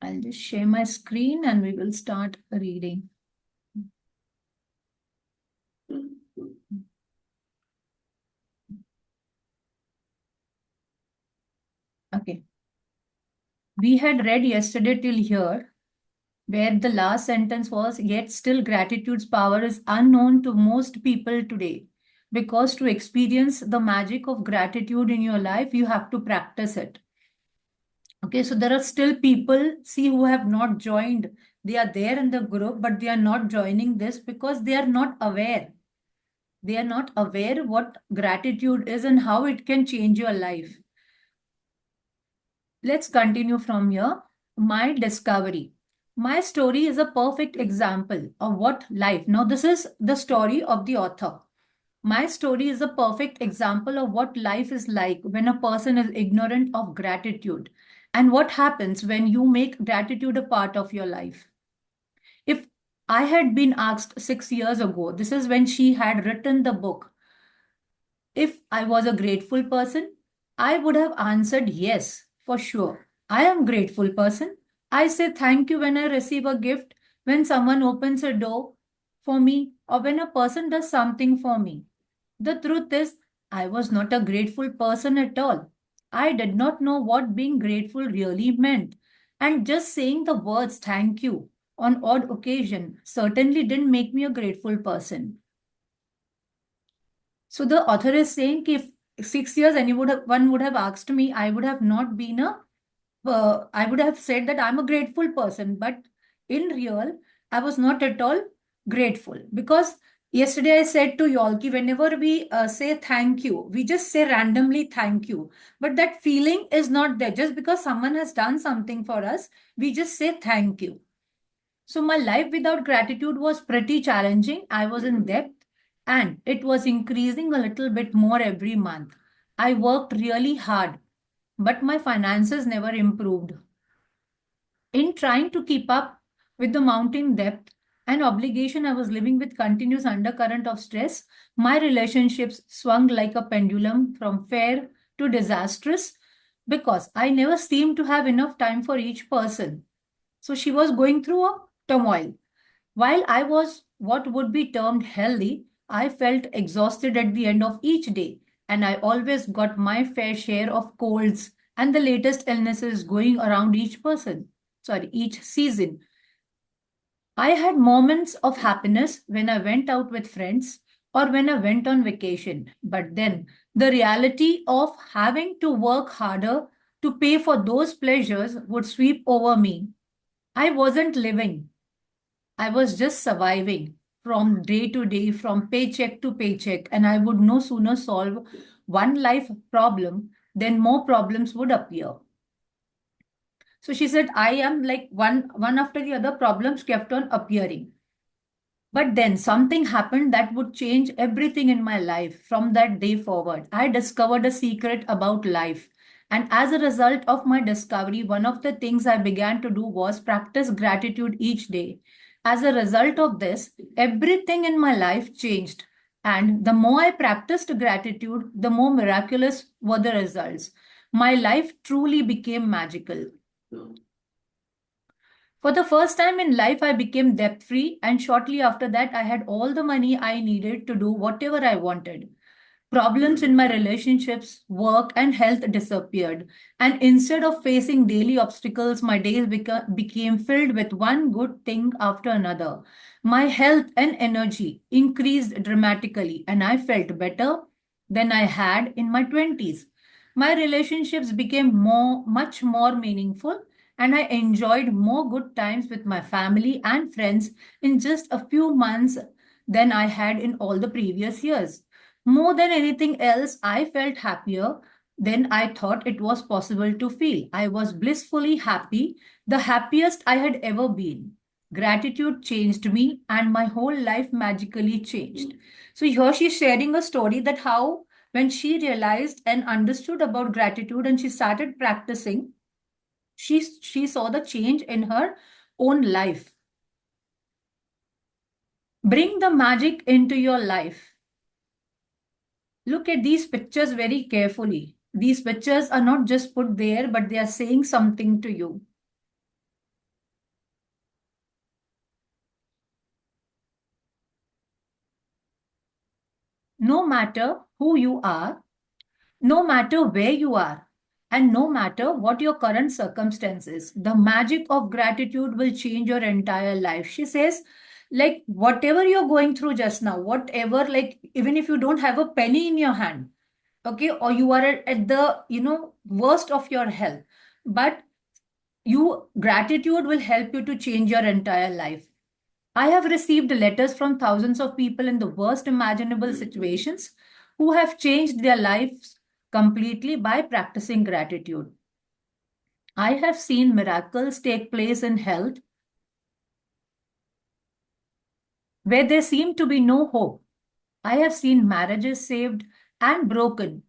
I'll just share my screen and we will start reading. Okay. We had read yesterday till here, where the last sentence was, yet still gratitude's power is unknown to most people today. Because to experience the magic of gratitude in your life, you have to practice it. Okay, so there are still people, see, who have not joined. They are there in the group, but they are not joining this because they are not aware. They are not aware what gratitude is and how it can change your life. Let's continue from here. My discovery. My story is a perfect example of what life. Now, this is the story of the author. My story is a perfect example of what life is like when a person is ignorant of gratitude and what happens when you make gratitude a part of your life. If I had been asked 6 years ago, this is when she had written the book, if I was a grateful person, I would have answered yes, for sure. I am a grateful person. I say thank you when I receive a gift, when someone opens a door for me, or when a person does something for me. The truth is, I was not a grateful person at all. I did not know what being grateful really meant. And just saying the words thank you on odd occasion certainly didn't make me a grateful person. So the author is saying if 6 years one would have asked me, I would have not been I would have said that I'm a grateful person, but in real, I was not at all grateful because yesterday I said to y'all ki whenever we say thank you, we just say randomly thank you, but that feeling is not there. Just because someone has done something for us, we just say thank you. So my life without gratitude was pretty challenging. I was in debt and it was increasing a little bit more every month. I worked really hard, but my finances never improved. In trying to keep up with the mounting debt and obligation, I was living with continuous undercurrent of stress. My relationships swung like a pendulum from fair to disastrous because I never seemed to have enough time for each person. So she was going through a turmoil. While I was what would be termed healthy, I felt exhausted at the end of each day, and I always got my fair share of colds and the latest illnesses going around each season. I had moments of happiness when I went out with friends or when I went on vacation, but then the reality of having to work harder to pay for those pleasures would sweep over me. I wasn't living. I was just surviving from day to day, from paycheck to paycheck, and I would no sooner solve one life problem than more problems would appear. So she said, I am like one after the other problems kept on appearing. But then something happened that would change everything in my life from that day forward. I discovered a secret about life. And as a result of my discovery, one of the things I began to do was practice gratitude each day. As a result of this, everything in my life changed. And the more I practiced gratitude, the more miraculous were the results. My life truly became magical. For the first time in life, I became debt free, and shortly after that, I had all the money I needed to do whatever I wanted. Problems in my relationships, work, and health disappeared. And instead of facing daily obstacles, my days became filled with one good thing after another. My health and energy increased dramatically, and I felt better than I had in my 20s. My relationships became much more meaningful, and I enjoyed more good times with my family and friends in just a few months than I had in all the previous years. More than anything else, I felt happier than I thought it was possible to feel. I was blissfully happy, the happiest I had ever been. Gratitude changed me, and my whole life magically changed. So, here she's sharing a story that how, when she realized and understood about gratitude and she started practicing, she saw the change in her own life. Bring the magic into your life. Look at these pictures very carefully. These pictures are not just put there, but they are saying something to you. No matter who you are, no matter where you are, and no matter what your current circumstances, the magic of gratitude will change your entire life. She says, like, whatever you're going through just now, whatever, like, even if you don't have a penny in your hand, okay, or you are at the, worst of your health, but gratitude will help you to change your entire life. I have received letters from thousands of people in the worst imaginable situations who have changed their lives completely by practicing gratitude. I have seen miracles take place in health where there seemed to be no hope. I have seen marriages saved and broken,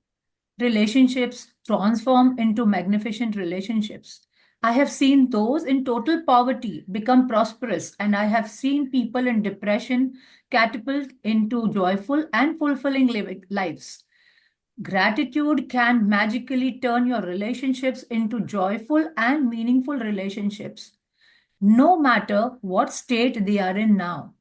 relationships transform into magnificent relationships. I have seen those in total poverty become prosperous, and I have seen people in depression catapult into joyful and fulfilling lives. Gratitude can magically turn your relationships into joyful and meaningful relationships, no matter what state they are in now.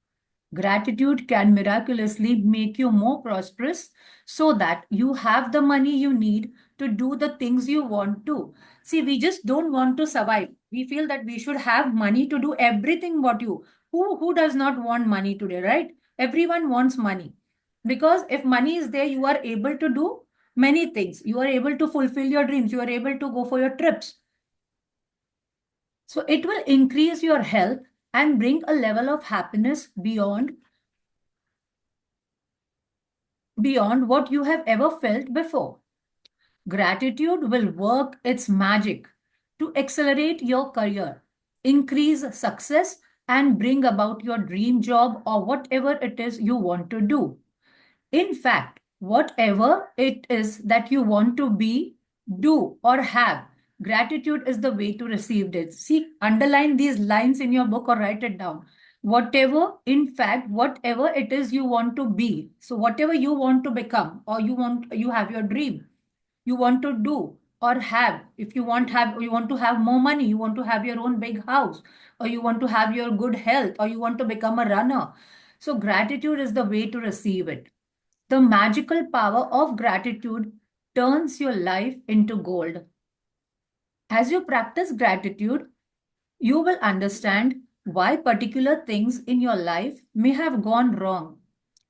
Gratitude can miraculously make you more prosperous so that you have the money you need to do the things you want to. See, we just don't want to survive. We feel that we should have money to do everything what you. Who does not want money today, right? Everyone wants money. Because if money is there, you are able to do many things. You are able to fulfill your dreams. You are able to go for your trips. So it will increase your health and bring a level of happiness beyond what you have ever felt before. Gratitude will work its magic to accelerate your career, increase success, and bring about your dream job or whatever it is you want to do. In fact, whatever it is that you want to be, do, or have, gratitude is the way to receive it. See, underline these lines in your book or write it down. Whatever, in fact, whatever it is you want to be. So whatever you want to become, or you have your dream, you want to do or have. If you want to have more money, you want to have your own big house, or you want to have your good health, or you want to become a runner. So gratitude is the way to receive it. The magical power of gratitude turns your life into gold. As you practice gratitude, you will understand why particular things in your life may have gone wrong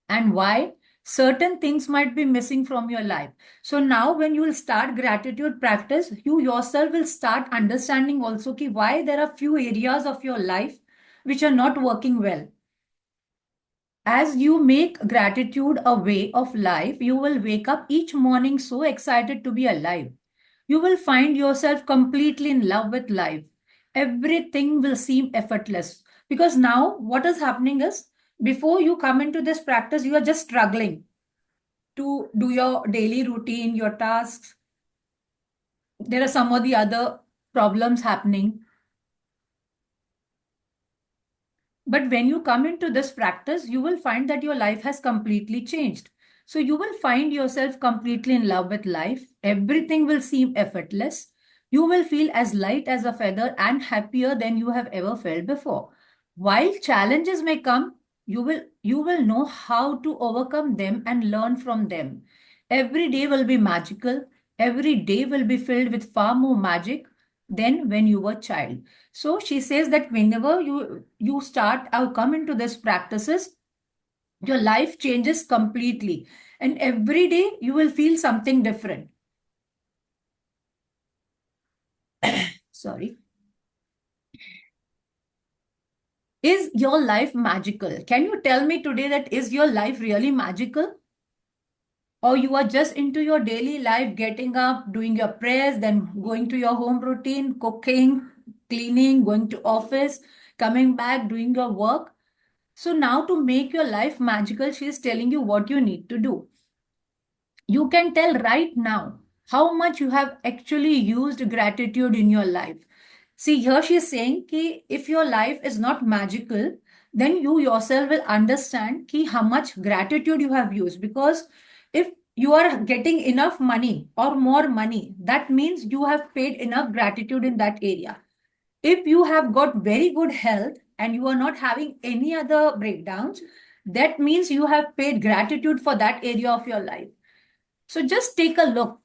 and why certain things might be missing from your life. So now when you will start gratitude practice, you yourself will start understanding also why there are few areas of your life which are not working well. As you make gratitude a way of life, you will wake up each morning so excited to be alive. You will find yourself completely in love with life. Everything will seem effortless because now what is happening is before you come into this practice, you are just struggling to do your daily routine, your tasks. There are some of the other problems happening. But when you come into this practice, you will find that your life has completely changed. So you will find yourself completely in love with life. Everything will seem effortless. You will feel as light as a feather and happier than you have ever felt before. While challenges may come, you will know how to overcome them and learn from them. Every day will be magical. Every day will be filled with far more magic than when you were a child. So she says that whenever you start or come into this practices, your life changes completely, and every day you will feel something different. Sorry. Is your life magical? Can you tell me today that is your life really magical? Or you are just into your daily life, getting up, doing your prayers, then going to your home routine, cooking, cleaning, going to office, coming back, doing your work. So now to make your life magical, she is telling you what you need to do. You can tell right now how much you have actually used gratitude in your life. See, here she is saying ki if your life is not magical, then you yourself will understand ki how much gratitude you have used. Because if you are getting enough money or more money, that means you have paid enough gratitude in that area. If you have got very good health and you are not having any other breakdowns, That means you have paid gratitude for that area of your life. So just take a look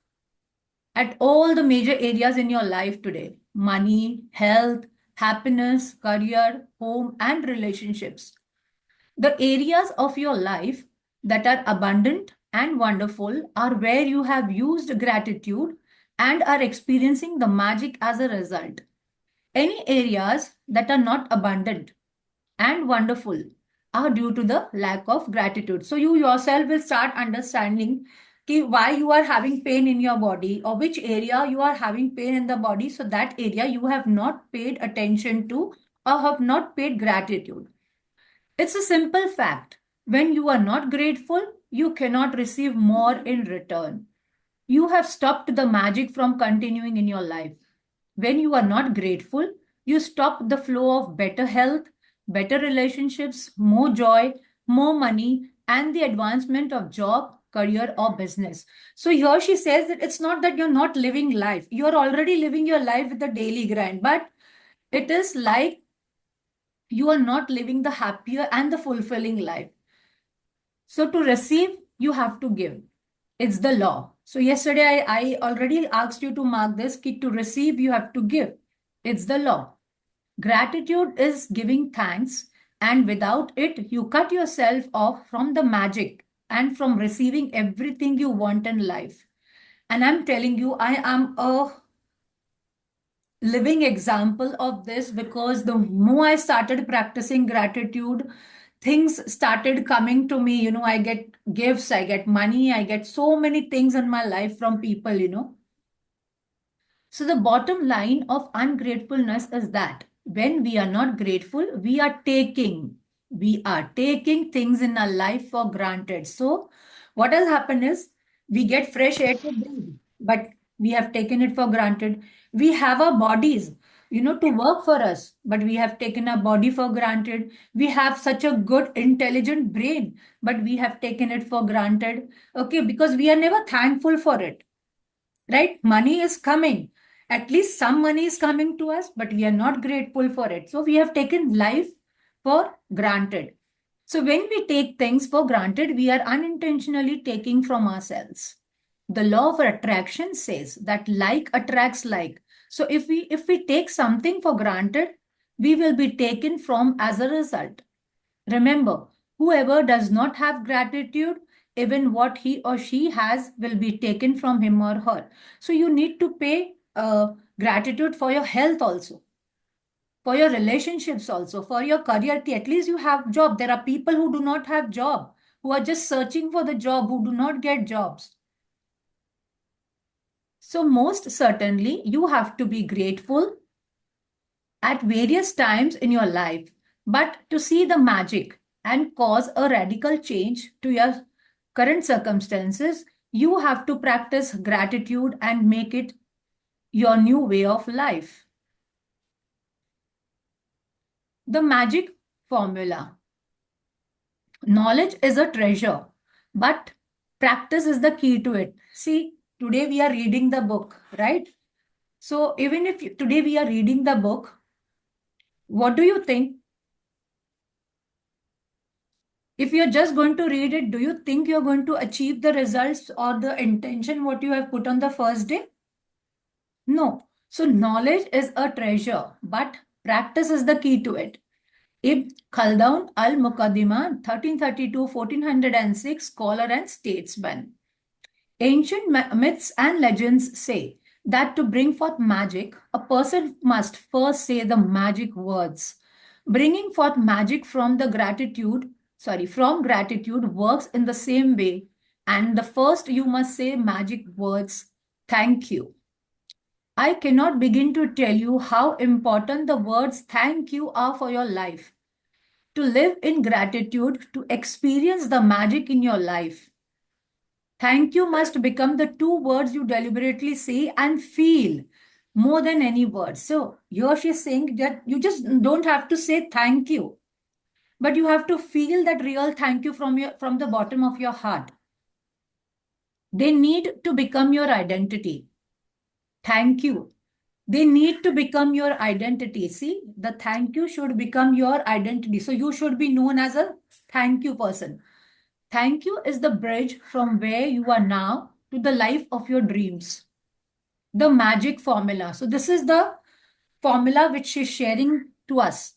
at all the major areas in your life today: money, health, happiness, career, home, and relationships. The areas of your life that are abundant and wonderful are where you have used gratitude and are experiencing the magic as a result. Any areas that are not abundant and wonderful are due to the lack of gratitude. So you yourself will start understanding why you are having pain in your body, or which area you are having pain in the body. So that area you have not paid attention to or have not paid gratitude. It's a simple fact. When you are not grateful, you cannot receive more in return. You have stopped the magic from continuing in your life. When you are not grateful, you stop the flow of better health, better relationships, more joy, more money, and the advancement of job, career, or business. So here she says that it's not that you're not living life. You're already living your life with the daily grind, but it is like you are not living the happier and the fulfilling life. So to receive, you have to give. It's the law. So yesterday I already asked you to mark this key: to receive, you have to give. It's the law. Gratitude is giving thanks, and without it, you cut yourself off from the magic and from receiving everything you want in life. And I'm telling you, I am a living example of this, because the more I started practicing gratitude, things started coming to me. I get gifts, I get money, I get so many things in my life from people. So the bottom line of ungratefulness is that when we are not grateful, we are taking things in our life for granted. So what has happened is, we get fresh air to breathe, but we have taken it for granted. We have our bodies, to work for us, but we have taken our body for granted. We have such a good, intelligent brain, but we have taken it for granted. Okay, because we are never thankful for it, right? Money is coming. At least some money is coming to us, but we are not grateful for it. So we have taken life for granted. So when we take things for granted, we are unintentionally taking from ourselves. The law of attraction says that like attracts like. So if we take something for granted, we will be taken from as a result. Remember, whoever does not have gratitude, even what he or she has will be taken from him or her. So you need to pay gratitude for your health also, for your relationships also, for your career. At least you have job. There are people who do not have job, who are just searching for the job, who do not get jobs. So most certainly, you have to be grateful at various times in your life. But to see the magic and cause a radical change to your current circumstances, you have to practice gratitude and make it your new way of life. The magic formula: knowledge is a treasure, but practice is the key to it. See, today we are reading the book, right? So even if today we are reading the book, what do you think? If you're just going to read it, do you think you're going to achieve the results or the intention what you have put on the first day? No. So knowledge is a treasure, but practice is the key to it. Ibn Khaldun al-Muqaddimah, 1332-1406, scholar and statesman. Ancient myths and legends say that to bring forth magic, a person must first say the magic words. Bringing forth magic from gratitude works in the same way. And the first you must say magic words: thank you. I cannot begin to tell you how important the words thank you are for your life. To live in gratitude, to experience the magic in your life, thank you must become the two words you deliberately say and feel more than any word. So here she's saying that you just don't have to say thank you, but you have to feel that real thank you from the bottom of your heart. They need to become your identity. Thank you. They need to become your identity. See, the thank you should become your identity. So you should be known as a thank you person. Thank you is the bridge from where you are now to the life of your dreams. The magic formula. So this is the formula which she's sharing to us.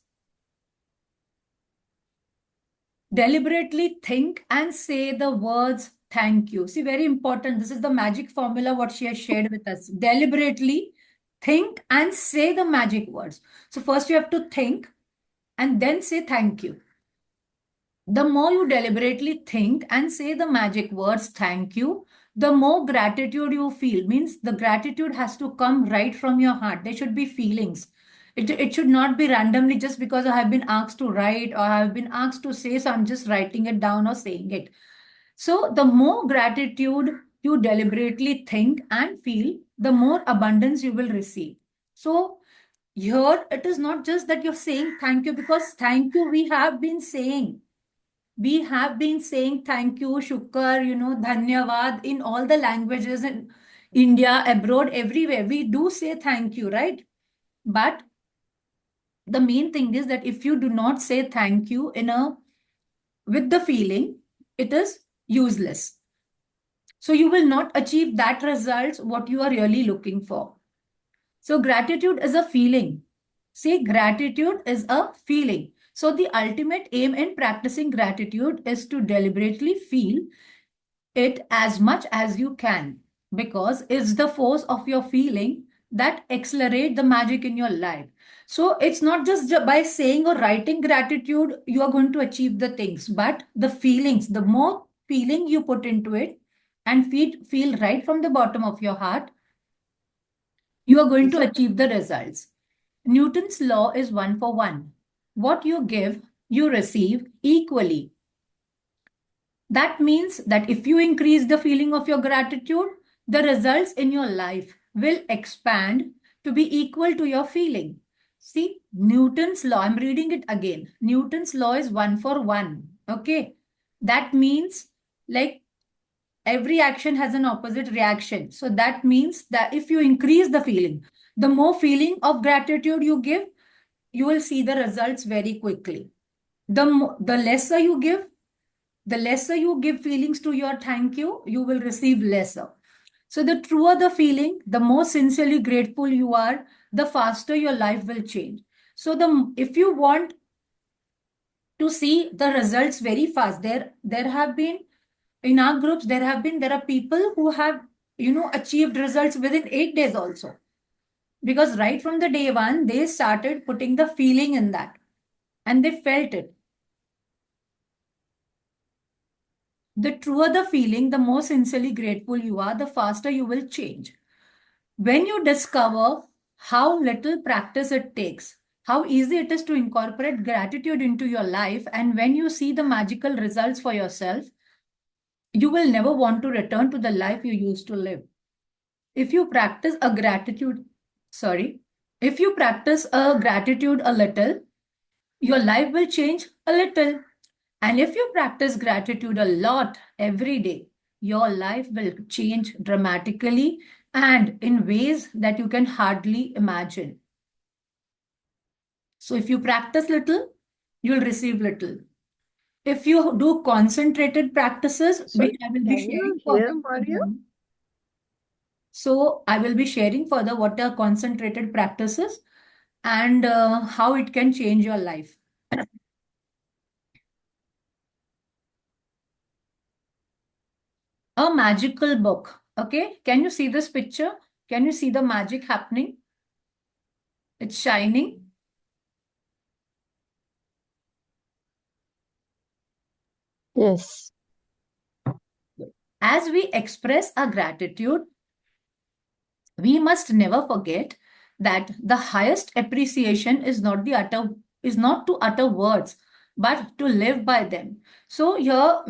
Deliberately think and say the words thank you. See, very important. This is the magic formula what she has shared with us. Deliberately think and say the magic words. So first you have to think and then say thank you. The more you deliberately think and say the magic words thank you, the more gratitude you feel. Means the gratitude has to come right from your heart. There should be feelings. It should not be randomly just because I have been asked to write or I have been asked to say, so I'm just writing it down or saying it. So the more gratitude you deliberately think and feel, the more abundance you will receive. So here it is not just that you're saying thank you, because thank you we have been saying. We have been saying thank you, shukar, dhanyavad in all the languages in India, abroad, everywhere. We do say thank you, right? But the main thing is that if you do not say thank you with the feeling, it is useless. So you will not achieve that results what you are really looking for. So gratitude is a feeling. See, gratitude is a feeling. So the ultimate aim in practicing gratitude is to deliberately feel it as much as you can, because it's the force of your feeling that accelerate the magic in your life. So it's not just by saying or writing gratitude you are going to achieve the things, but the feelings, the more feeling you put into it and feel right from the bottom of your heart, you are going to achieve the results. Newton's law is 1 for 1. What you give, you receive equally. That means that if you increase the feeling of your gratitude, the results in your life will expand to be equal to your feeling. See, Newton's law, I'm reading it again. Newton's law is 1 for 1. Okay. That means like every action has an opposite reaction. So that means that if you increase the feeling, the more feeling of gratitude you give, you will see the results very quickly. The lesser you give, the lesser you give feelings to your thank you will receive lesser. So the truer the feeling, the more sincerely grateful you are, the faster your life will change. So if you want to see the results very fast, there have been in our groups, there are people who have achieved results within 8 days also, because right from the day one they started putting the feeling in that and they felt it. The truer the feeling, the more sincerely grateful you are, the faster you will change. When you discover how little practice it takes, how easy it is to incorporate gratitude into your life, and when you see the magical results for yourself, you will never want to return to the life you used to live. If you practice a gratitude, sorry, if you practice a gratitude a little, your life will change a little. And if you practice gratitude a lot every day, your life will change dramatically and in ways that you can hardly imagine. So if you practice little, you'll receive little. If you do concentrated practices, So which I will be can you sharing hear further. Maria? So I will be sharing further what are concentrated practices and how it can change your life. A magical book. Okay, can you see this picture? Can you see the magic happening? It's shining. Yes. As we express our gratitude, we must never forget that the highest appreciation is not to utter words, but to live by them. So here,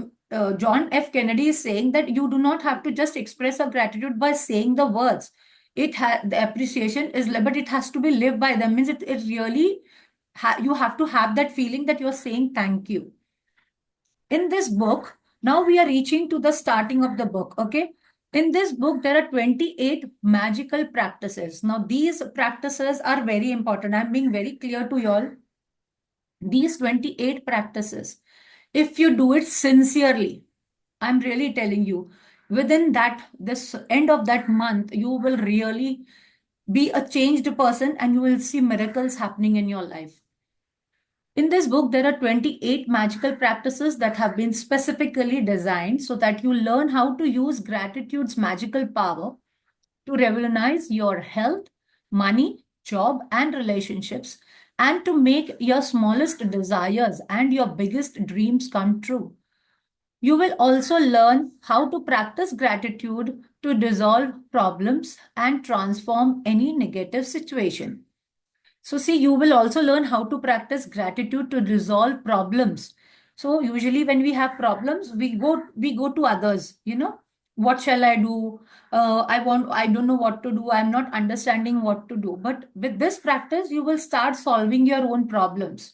John F. Kennedy is saying that you do not have to just express our gratitude by saying the words. The appreciation is, but it has to be lived by them. Means it really you have to have that feeling that you're saying thank you. In this book, now we are reaching to the starting of the book. Okay, In this book, there are 28 magical practices. Now, these practices are very important. I'm being very clear to you all. These 28 practices, if you do it sincerely, I'm really telling you, within this end of that month, you will really be a changed person and you will see miracles happening in your life. In this book, there are 28 magical practices that have been specifically designed so that you learn how to use gratitude's magical power to revolutionize your health, money, job, and relationships, and to make your smallest desires and your biggest dreams come true. You will also learn how to practice gratitude to dissolve problems and transform any negative situation. So, see, you will also learn how to practice gratitude to resolve problems. So, usually when we have problems, we go to others, what shall I do? I don't know what to do. I'm not understanding what to do. But with this practice, you will start solving your own problems.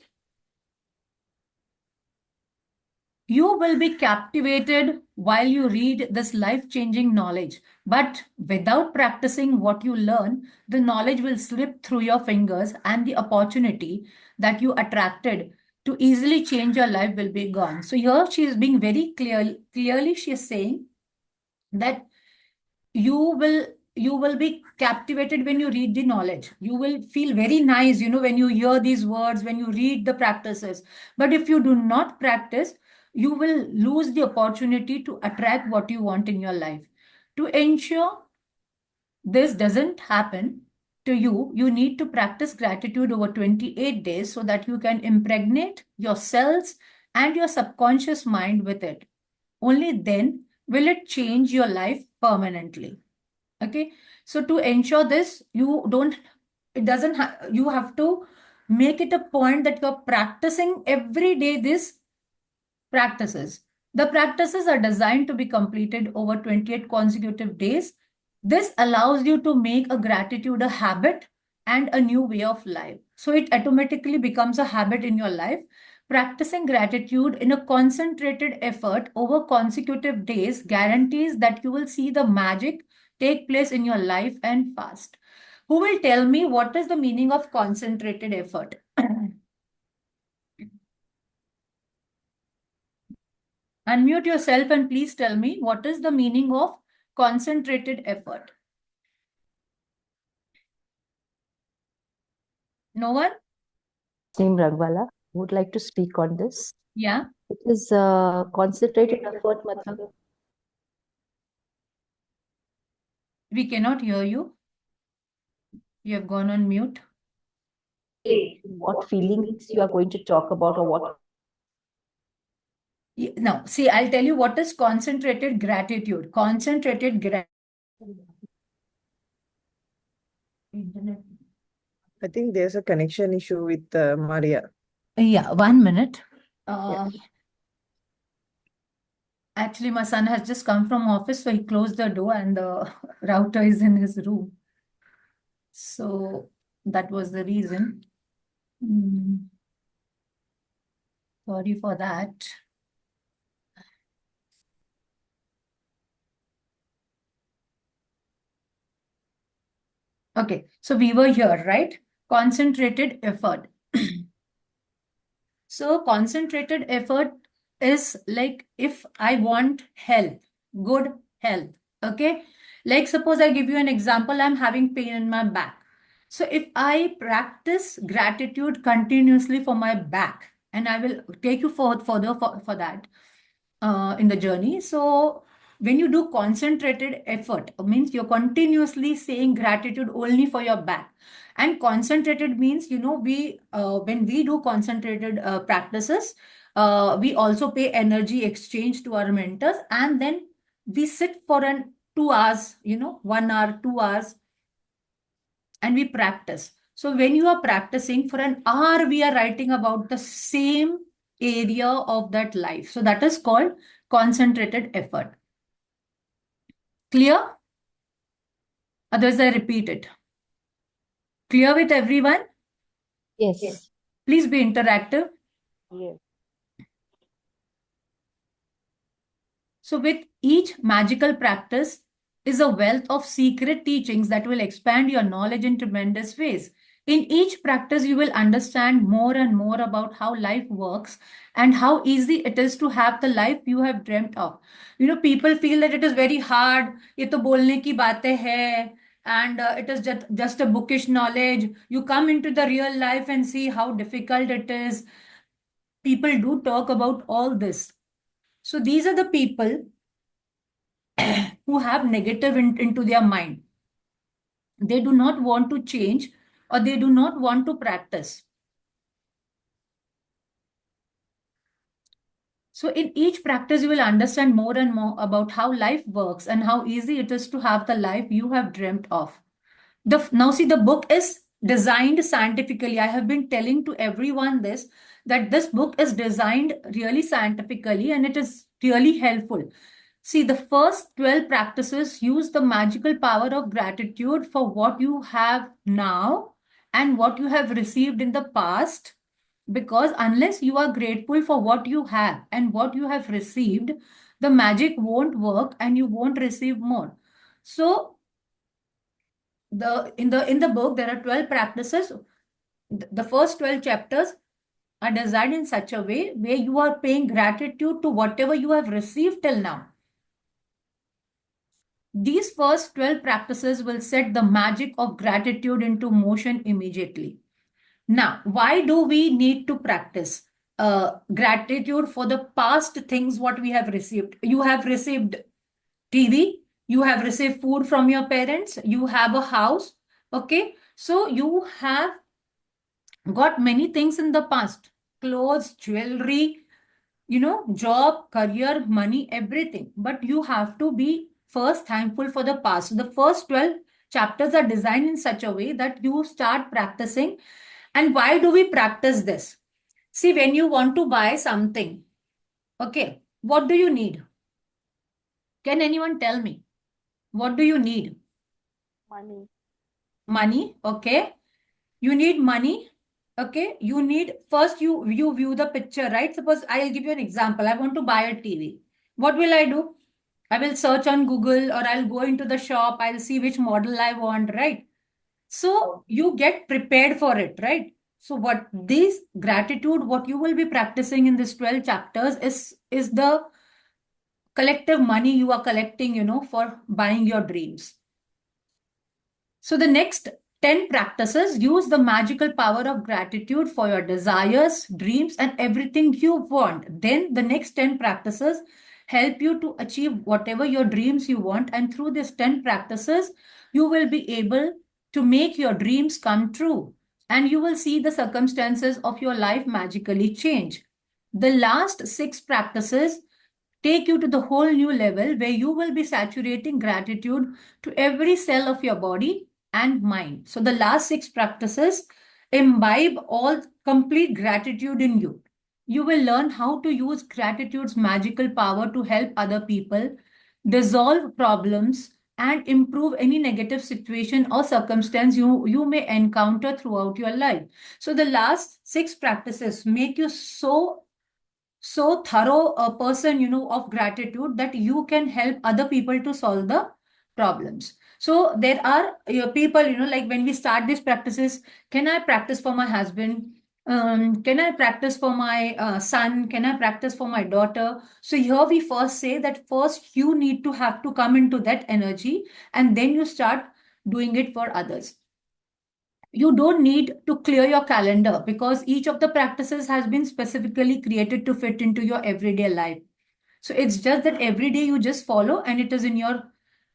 You will be captivated while you read this life changing knowledge. But without practicing what you learn, the knowledge will slip through your fingers and the opportunity that you attracted to easily change your life will be gone. So here she is being very clearly she is saying that you will you will be captivated when you read the knowledge. You will feel very nice, when you hear these words, when you read the practices. But if you do not practice, you will lose the opportunity to attract what you want in your life. To ensure this doesn't happen to you, you need to practice gratitude over 28 days so that you can impregnate your cells and your subconscious mind with it. Only then will it change your life permanently. Okay, so to ensure this, you don't it doesn't you have to make it a point that you're practicing every day this practices. The practices are designed to be completed over 28 consecutive days. This allows you to make a gratitude a habit and a new way of life. So it automatically becomes a habit in your life. Practicing gratitude in a concentrated effort over consecutive days guarantees that you will see the magic take place in your life and fast. Who will tell me what is the meaning of concentrated effort? Unmute yourself and please tell me what is the meaning of concentrated effort. No one? Name Rangwala would like to speak on this. Yeah. It is concentrated effort, matlab. We cannot hear you. You have gone on mute. What feelings you are going to talk about, or what? Now, see, I'll tell you what is concentrated gratitude. Concentrated gratitude. Internet. I think there's a connection issue with Maria. Yeah, 1 minute. Yeah. Actually, my son has just come from office, so he closed the door and the router is in his room. So that was the reason. Sorry for that. Okay, so we were here, right? Concentrated effort. So concentrated effort is like if I want health, good health. Okay. Like suppose I give you an example, I'm having pain in my back. So if I practice gratitude continuously for my back, and I will take you further for that in the journey. So when you do concentrated effort, means you're continuously saying gratitude only for your back. And concentrated means, we when we do concentrated practices, we also pay energy exchange to our mentors, and then we sit for an 2 hours, 1 hour, 2 hours, and we practice. So when you are practicing for an hour, we are writing about the same area of that life. So that is called concentrated effort. Clear? Otherwise, I repeat it. Clear with everyone? Yes. Please be interactive. Yes. So with each magical practice, is a wealth of secret teachings that will expand your knowledge in tremendous ways. In each practice, you will understand more and more about how life works and how easy it is to have the life you have dreamt of. People feel that it is very hard. ये तो बोलने की बातें हैं, and it is just a bookish knowledge. You come into the real life and see how difficult it is. People do talk about all this. So these are the people who have negative into their mind. They do not want to change, or they do not want to practice. So in each practice, you will understand more and more about how life works and how easy it is to have the life you have dreamt of. Now see, the book is designed scientifically. I have been telling to everyone this, that this book is designed really scientifically and it is really helpful. See, the first 12 practices use the magical power of gratitude for what you have now and what you have received in the past. Because unless you are grateful for what you have and what you have received, the magic won't work and you won't receive more. So in the book there are 12 practices. The first 12 chapters are designed in such a way where you are paying gratitude to whatever you have received till now. These first 12 practices will set the magic of gratitude into motion immediately. Now, why do we need to practice gratitude for the past things what we have received? You have received TV, you have received food from your parents, you have a house, okay? So you have got many things in the past, clothes, jewelry, job, career, money, everything. But you have to be first thankful for the past. So the first 12 chapters are designed in such a way that you start practicing. And why do we practice this? See, when you want to buy something, okay, what do you need? Can anyone tell me? What do you need? Money. Money, okay. You need money, okay. You need, first you view the picture, right? Suppose I'll give you an example. I want to buy a TV. What will I do? I will search on Google or I'll go into the shop. I'll see which model I want, right? So you get prepared for it, right? So what this gratitude, what you will be practicing in this 12 chapters is the collective money you are collecting, for buying your dreams. So the next 10 practices use the magical power of gratitude for your desires, dreams, and everything you want. Then the next 10 practices help you to achieve whatever your dreams you want. And through these 10 practices, you will be able to make your dreams come true. And you will see the circumstances of your life magically change. The last 6 practices take you to the whole new level where you will be saturating gratitude to every cell of your body and mind. So the last 6 practices imbibe all complete gratitude in you. You will learn how to use gratitude's magical power to help other people, dissolve problems, and improve any negative situation or circumstance you may encounter throughout your life. So the last 6 practices make you so thorough a person, of gratitude that you can help other people to solve the problems. So there are people, like when we start these practices, can I practice for my husband? Can I practice for my son? Can I practice for my daughter? So here we first say that first you need to have to come into that energy and then you start doing it for others. You don't need to clear your calendar because each of the practices has been specifically created to fit into your everyday life. So it's just that every day you just follow and it is in your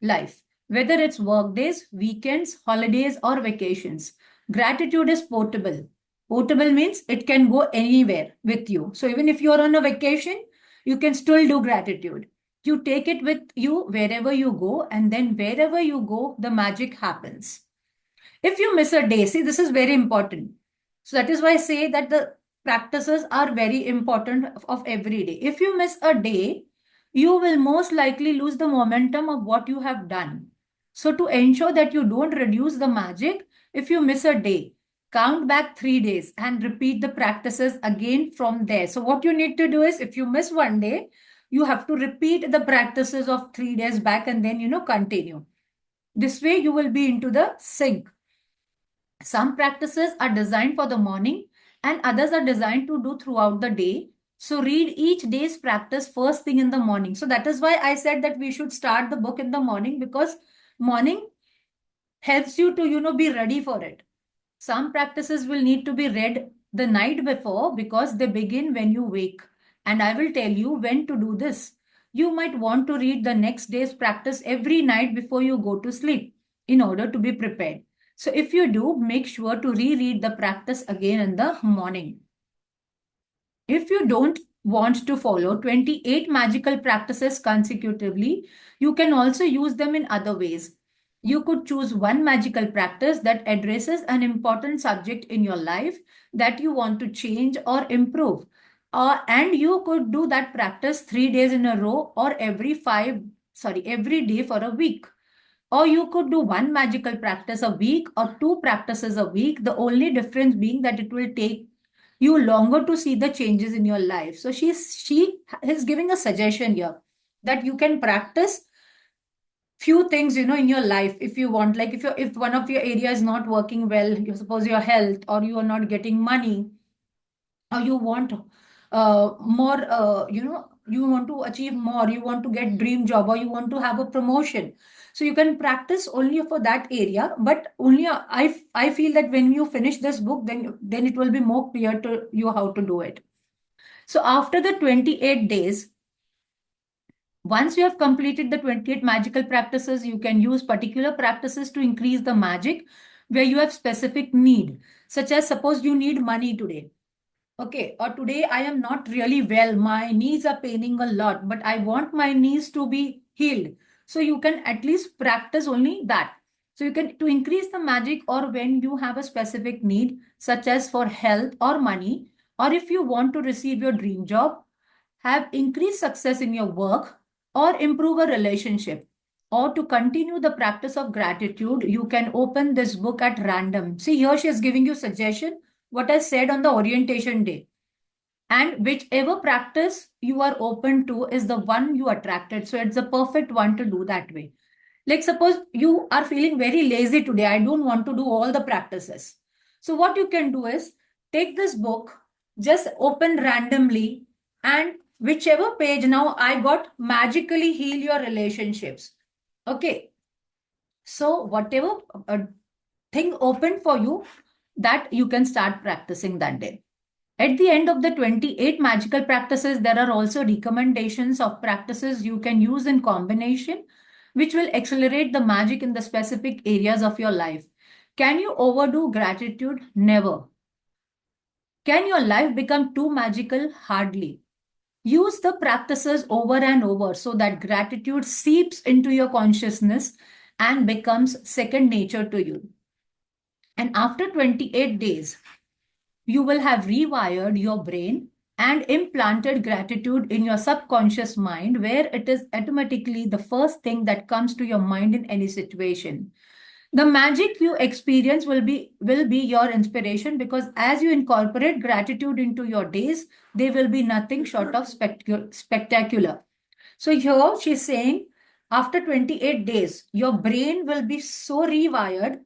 life. Whether it's work days, weekends, holidays, or vacations. Gratitude is portable. Portable means it can go anywhere with you. So even if you're on a vacation, you can still do gratitude. You take it with you wherever you go, and then wherever you go, the magic happens. If you miss a day, see, this is very important. So that is why I say that the practices are very important of every day. If you miss a day, you will most likely lose the momentum of what you have done. So to ensure that you don't reduce the magic, if you miss a day, count back 3 days and repeat the practices again from there. So what you need to do is, if you miss one day, you have to repeat the practices of 3 days back and then, continue. This way you will be into the sync. Some practices are designed for the morning and others are designed to do throughout the day. So read each day's practice first thing in the morning. So that is why I said that we should start the book in the morning, because morning helps you to, be ready for it. Some practices will need to be read the night before because they begin when you wake. And I will tell you when to do this. You might want to read the next day's practice every night before you go to sleep in order to be prepared. So if you do, make sure to reread the practice again in the morning. If you don't want to follow 28 magical practices consecutively, you can also use them in other ways. You could choose one magical practice that addresses an important subject in your life that you want to change or improve. And you could do that practice 3 days in a row or every day for a week. Or you could do one magical practice a week or two practices a week. The only difference being that it will take you longer to see the changes in your life. So she is giving a suggestion here that you can practice few things, in your life if you want. Like if one of your area is not working well, you suppose your health, or you are not getting money, or you want more, you want to achieve more, you want to get dream job, or you want to have a promotion. So you can practice only for that area, but only I feel that when you finish this book, then it will be more clear to you how to do it. So after the 28 days, once you have completed the 28 magical practices, you can use particular practices to increase the magic where you have specific need, such as suppose you need money today. Okay, or today I am not really well, my knees are paining a lot, but I want my knees to be healed. So you can at least practice only that. So you can, to increase the magic, or when you have a specific need, such as for health or money, or if you want to receive your dream job, have increased success in your work, or improve a relationship, or to continue the practice of gratitude, you can open this book at random. See, here she is giving you suggestion what I said on the orientation day. And whichever practice you are open to is the one you attracted. So it's the perfect one to do that way. Like suppose you are feeling very lazy today. I don't want to do all the practices. So what you can do is take this book, just open randomly, and whichever page, now I got magically heal your relationships. Okay. So whatever thing open for you, that you can start practicing that day. At the end of the 28 magical practices, there are also recommendations of practices you can use in combination, which will accelerate the magic in the specific areas of your life. Can you overdo gratitude? Never. Can your life become too magical? Hardly. Use the practices over and over so that gratitude seeps into your consciousness and becomes second nature to you. And after 28 days, you will have rewired your brain and implanted gratitude in your subconscious mind, where it is automatically the first thing that comes to your mind in any situation. The magic you experience will be your inspiration, because as you incorporate gratitude into your days, they will be nothing short of spectacular. So here she's saying after 28 days, your brain will be so rewired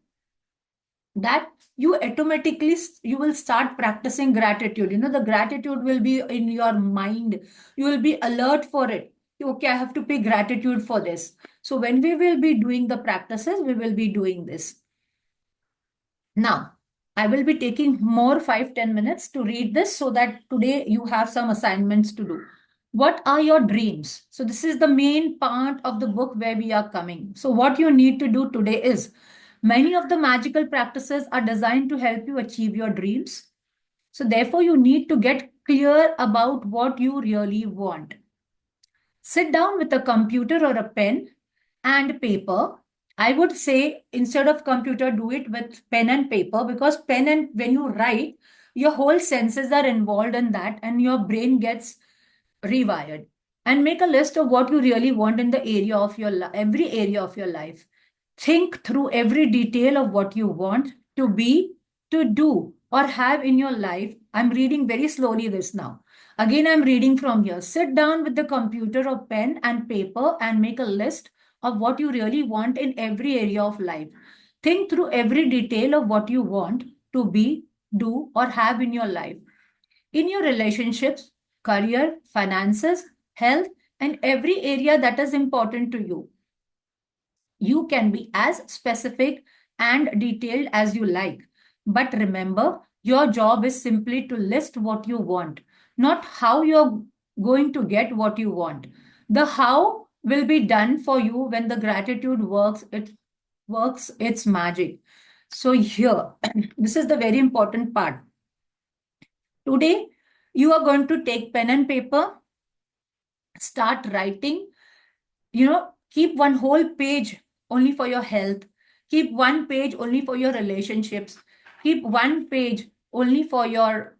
that you automatically you will start practicing gratitude. The gratitude will be in your mind. You will be alert for it. Okay, I have to pay gratitude for this. So when we will be doing the practices, we will be doing this. Now, I will be taking more 5-10 minutes to read this so that today you have some assignments to do. What are your dreams? So this is the main part of the book where we are coming. So what you need to do today is, many of the magical practices are designed to help you achieve your dreams. So therefore, you need to get clear about what you really want. Sit down with a computer or a pen and paper. I would say instead of computer, do it with pen and paper, because pen and when you write, your whole senses are involved in that and your brain gets rewired. And make a list of what you really want in the area of your every area of your life. Think through every detail of what you want to be, to do, or have in your life. I'm reading very slowly this now. Again, I'm reading from here. Sit down with the computer or pen and paper and make a list of what you really want in every area of life. Think through every detail of what you want to be, do, or have in your life. In your relationships, career, finances, health, and every area that is important to you. You can be as specific and detailed as you like. But remember, your job is simply to list what you want, not how you're going to get what you want. The how will be done for you when the gratitude works its magic. So here, this is the very important part. Today, you are going to take pen and paper, start writing, keep one whole page only for your health, keep one page only for your relationships, keep one page only for your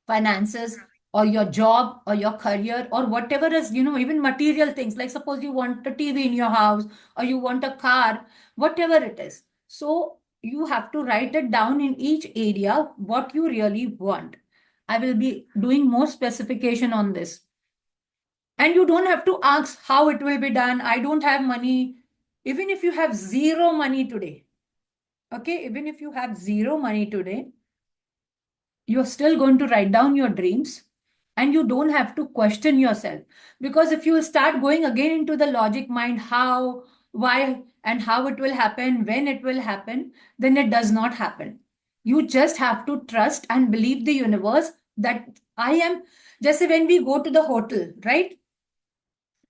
finances or your job or your career or whatever is, even material things. Like suppose you want a TV in your house or you want a car, whatever it is. So you have to write it down in each area what you really want. I will be doing more specification on this. And you don't have to ask how it will be done. I don't have money. Even if you have zero money today, okay, even if you have zero money today, you're still going to write down your dreams and you don't have to question yourself. Because if you start going again into the logic mind, how, why, and how it will happen, when it will happen, then it does not happen. You just have to trust and believe the universe that I am. Just when we go to the hotel, right?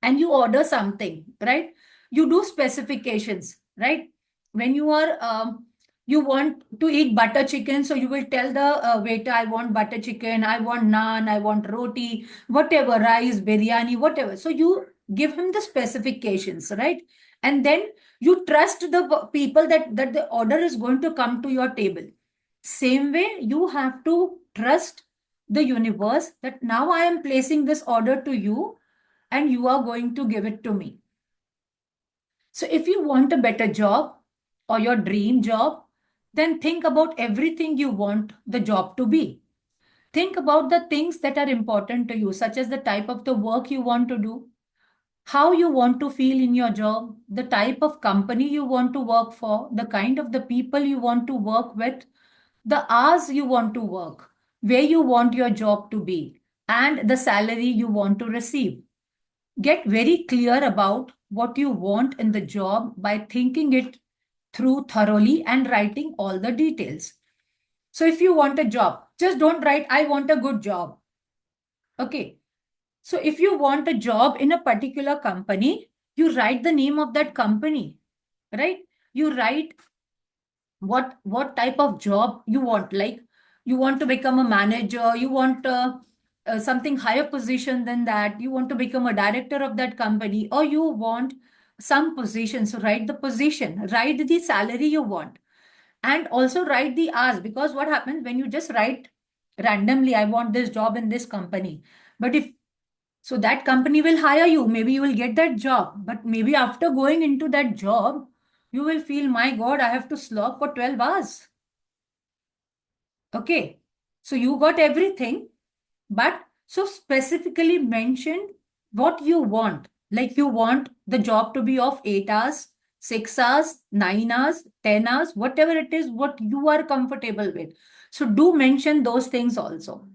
And you order something, right? You do specifications, right? When you want to eat butter chicken, so you will tell the waiter, I want butter chicken, I want naan, I want roti, whatever, rice, biryani, whatever. So you give him the specifications, right? And then you trust the people that the order is going to come to your table. Same way, you have to trust the universe that now I am placing this order to you and you are going to give it to me. So if you want a better job or your dream job, then think about everything you want the job to be. Think about the things that are important to you, such as the type of the work you want to do, how you want to feel in your job, the type of company you want to work for, the kind of the people you want to work with, the hours you want to work, where you want your job to be, and the salary you want to receive. Get very clear about what you want in the job by thinking it through thoroughly and writing all the details. So if you want a job, just don't write, I want a good job. Okay. So if you want a job in a particular company, you write the name of that company, right? You write what type of job you want. Like you want to become a manager, you want something higher position than that, you want to become a director of that company, or you want some position. So write the position, write the salary you want, and also write the hours. Because what happens when you just write randomly, I want this job in this company, but if so that company will hire you, maybe you will get that job, but maybe after going into that job you will feel, my god, I have to slog for 12 hours. Okay, so you got everything, but so specifically mentioned what you want. Like you want the job to be of 8 hours, 6 hours, 9 hours, 10 hours, whatever it is, what you are comfortable with. So do mention those things also.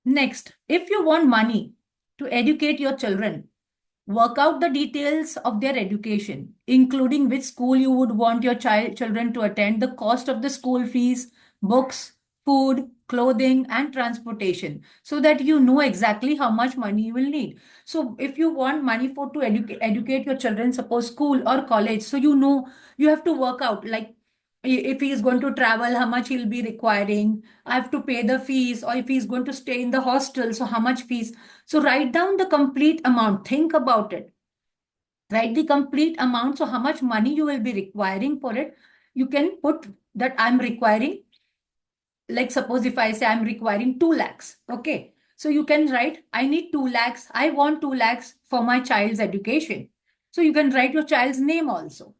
Next, if you want money to educate your children, work out the details of their education, including which school you would want your children to attend, the cost of the school fees, books, food, clothing, and transportation, so that you know exactly how much money you will need. So if you want money for to educate your children, suppose school or college, so you know you have to work out, like if he is going to travel, how much he'll be requiring. I have to pay the fees, or if he's going to stay in the hostel, so how much fees. So write down the complete amount. Think about it. Write the complete amount. So how much money you will be requiring for it. You can put that I'm requiring, like suppose if I say I'm requiring 2 lakhs. Okay. So you can write, I need 2 lakhs. I want 2 lakhs for my child's education. So you can write your child's name also.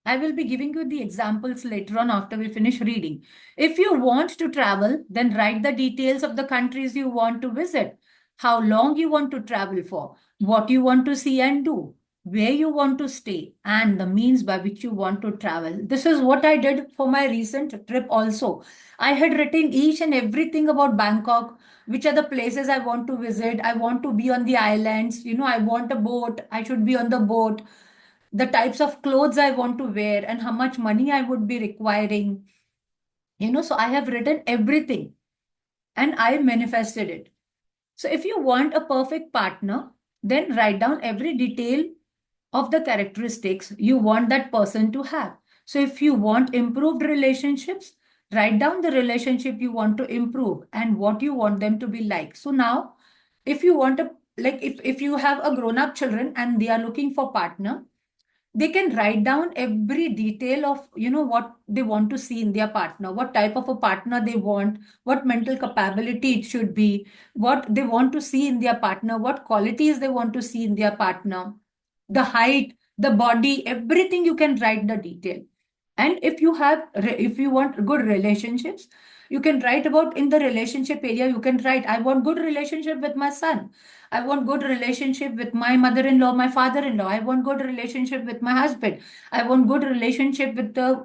I will be giving you the examples later on after we finish reading. If you want to travel, then write the details of the countries you want to visit, how long you want to travel for, what you want to see and do, where you want to stay, and the means by which you want to travel. This is what I did for my recent trip also. I had written each and everything about Bangkok, which are the places I want to visit. I want to be on the islands. I want a boat. I should be on the boat, the types of clothes I want to wear, and how much money I would be requiring. So I have written everything and I manifested it. So if you want a perfect partner, then write down every detail of the characteristics you want that person to have. So if you want improved relationships, write down the relationship you want to improve and what you want them to be like. So now, if you want a like if you have a grown up children and they are looking for partner, they can write down every detail of what they want to see in their partner, what type of a partner they want, what mental capability it should be, what they want to see in their partner, what qualities they want to see in their partner, the height, the body, everything you can write the detail. And if you want good relationships, you can write about in the relationship area. You can write, I want good relationship with my son, I want good relationship with my mother-in-law, my father-in-law, I want good relationship with my husband, I want good relationship with the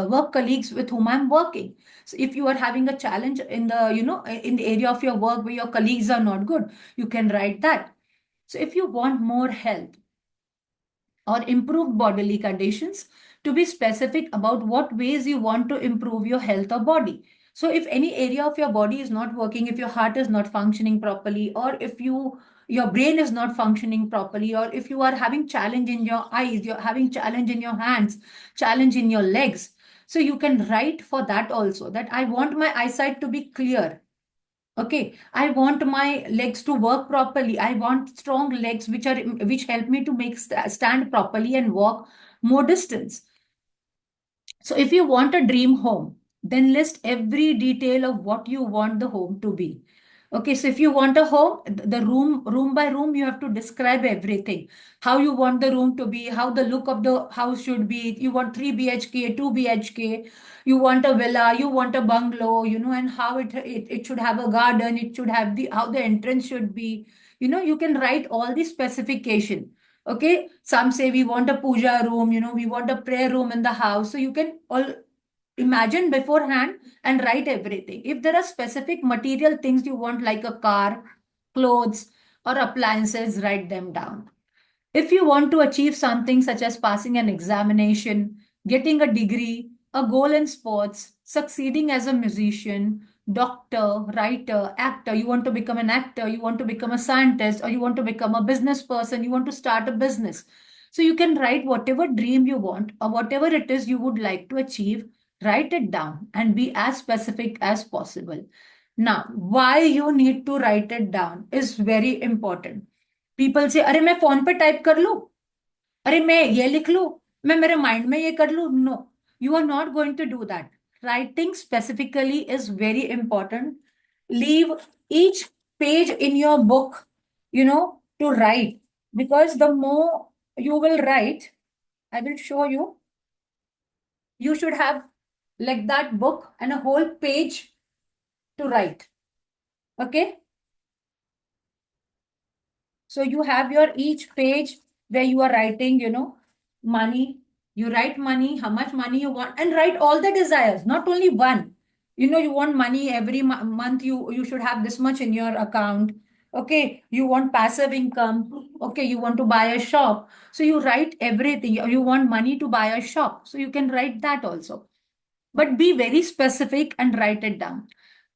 work colleagues with whom I'm working. So if you are having a challenge in the in the area of your work where your colleagues are not good, you can write that. So if you want more health or improved bodily conditions, to be specific about what ways you want to improve your health or body. So if any area of your body is not working, if your heart is not functioning properly, or if your brain is not functioning properly, or if you are having challenge in your eyes, you're having challenge in your hands, challenge in your legs, so you can write for that also, that I want my eyesight to be clear. Okay, I want my legs to work properly. I want strong legs which help me to make stand properly and walk more distance. So if you want a dream home, then list every detail of what you want the home to be. Okay, so if you want a home, the room by room, you have to describe everything. How you want the room to be, how the look of the house should be. You want 3 BHK, 2 BHK, you want a villa, you want a bungalow, and how it should have a garden, it should have how the entrance should be. You can write all the specification. Okay, some say we want a puja room, we want a prayer room in the house. So you can all imagine beforehand and write everything. If there are specific material things you want, like a car, clothes, or appliances, write them down. If you want to achieve something such as passing an examination, getting a degree, a goal in sports, succeeding as a musician, doctor, writer, actor, you want to become an actor, you want to become a scientist, or you want to become a business person, you want to start a business. So you can write whatever dream you want or whatever it is you would like to achieve, write it down and be as specific as possible. Now, why you need to write it down is very important. People से, अरे मैं phone पे type कर लूं, अरे मैं ये लिख लूं, मैं मेरे माइंड में ये कर लूं. No, you are not going to do that. Writing specifically is very important. Leave each page in your book, to write, because the more you will write, I will show you, you should have like that book and a whole page to write. Okay, so you have your each page where you are writing, money. You write money, how much money you want, and write all the desires, not only one. You want money every month, you should have this much in your account. Okay, you want passive income. Okay, you want to buy a shop. So you write everything. You want money to buy a shop. So you can write that also. But be very specific and write it down.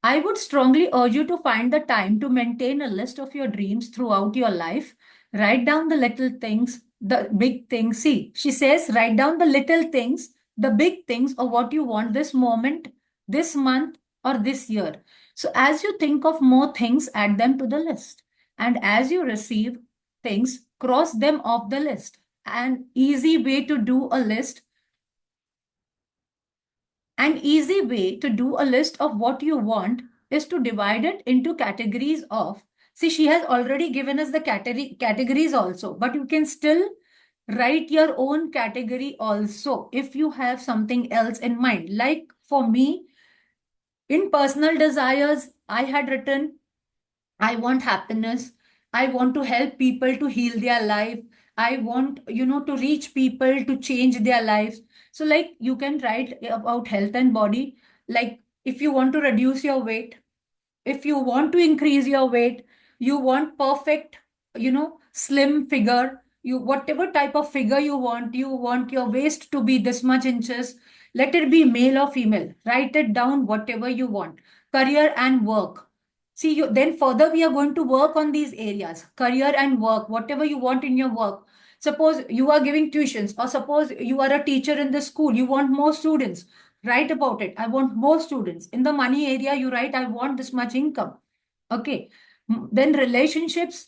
I would strongly urge you to find the time to maintain a list of your dreams throughout your life. Write down the little things, the big things. See, she says, write down the little things, the big things, or what you want this moment, this month, or this year. So as you think of more things, add them to the list. And as you receive things, cross them off the list. An easy way to do a list An easy way to do a list of what you want is to divide it into categories of. See, she has already given us the categories also, but you can still Write your own category also if you have something else in mind. Like for me, in personal desires, I had written, I want happiness. I want to help people to heal their life. I want, to reach people to change their lives. So, like, you can write about health and body. Like, if you want to reduce your weight, if you want to increase your weight, you want perfect, slim figure, you whatever type of figure you want your waist to be this much inches, let it be male or female, write it down, whatever you want. Career and work. See, you then further we are going to work on these areas, career and work, whatever you want in your work. Suppose you are giving tuitions, or suppose you are a teacher in the school, you want more students, write about it. I want more students. In the money area, you write, I want this much income. Okay. Then relationships,